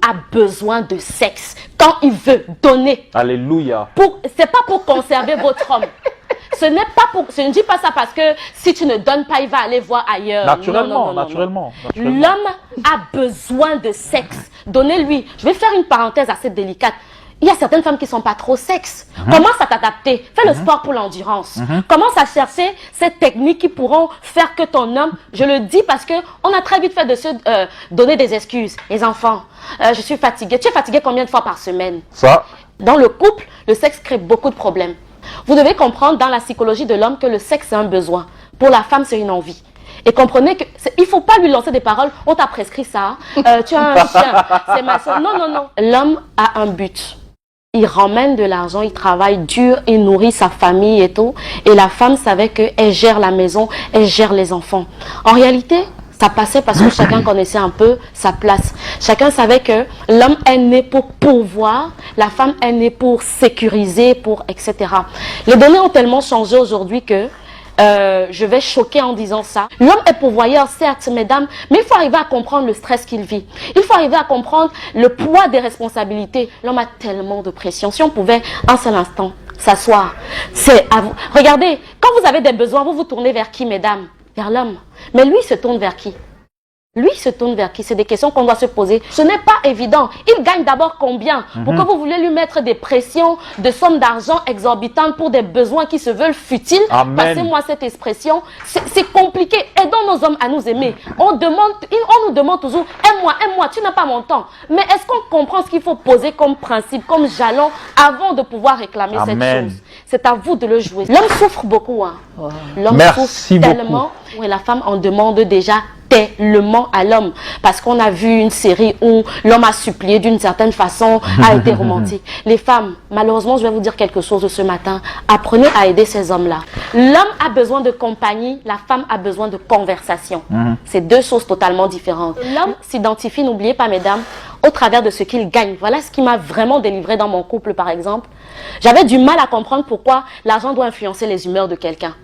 a besoin de sexe quand il veut donner. Alléluia. C'est pas pour conserver votre homme. Ce n'est pas pour, je ne dis pas ça parce que si tu ne donnes pas, il va aller voir ailleurs. Naturellement, Non. naturellement. L'homme a besoin de sexe. Donnez-lui. Je vais faire une parenthèse assez délicate. Il y a certaines femmes qui ne sont pas trop sexe. Commence à t'adapter. Fais le sport pour l'endurance. Commence à chercher ces techniques qui pourront faire que ton homme, je le dis parce qu'on a très vite fait de se donner des excuses. Les enfants, je suis fatiguée. Tu es fatiguée combien de fois par semaine? Ça. Dans le couple, le sexe crée beaucoup de problèmes. Vous devez comprendre dans la psychologie de l'homme que le sexe c'est un besoin. Pour la femme, c'est une envie. Et comprenez qu'il ne faut pas lui lancer des paroles. On t'a prescrit ça. Tu as un chien. C'est ma soeur. Non. L'homme a un but. Il ramène de l'argent, il travaille dur, il nourrit sa famille et tout. Et la femme savait qu'elle gère la maison, elle gère les enfants. En réalité, ça passait parce que chacun connaissait un peu sa place. Chacun savait que l'homme est né pour pourvoir, la femme est née pour sécuriser, etc. Les données ont tellement changé aujourd'hui que je vais choquer en disant ça. L'homme est pourvoyeur, certes, mesdames, mais il faut arriver à comprendre le stress qu'il vit. Il faut arriver à comprendre le poids des responsabilités. L'homme a tellement de pression. Si on pouvait un seul instant s'asseoir, c'est à vous. Regardez, quand vous avez des besoins, vous vous tournez vers qui, mesdames? Vers l'homme. Mais lui, il se tourne vers qui? Lui se tourne vers qui? C'est des questions qu'on doit se poser. Ce n'est pas évident. Il gagne d'abord combien? Pourquoi vous voulez lui mettre des pressions, de sommes d'argent exorbitantes pour des besoins qui se veulent futiles? Passez-moi cette expression. C'est compliqué. Aidons nos hommes à nous aimer. On nous demande toujours, aime-moi, tu n'as pas mon temps. Mais est-ce qu'on comprend ce qu'il faut poser comme principe, comme jalon avant de pouvoir réclamer cette chose? C'est à vous de le jouer. L'homme souffre beaucoup. Hein. L'homme souffre tellement. Et la femme en demande déjà tellement à l'homme, parce qu'on a vu une série où l'homme a supplié d'une certaine façon, a été romantique. Les femmes, malheureusement, je vais vous dire quelque chose ce matin, apprenez à aider ces hommes-là. L'homme a besoin de compagnie, la femme a besoin de conversation. C'est deux choses totalement différentes. L'homme s'identifie, n'oubliez pas mesdames, au travers de ce qu'il gagne. Voilà ce qui m'a vraiment délivré dans mon couple par exemple. J'avais du mal à comprendre pourquoi l'argent doit influencer les humeurs de quelqu'un.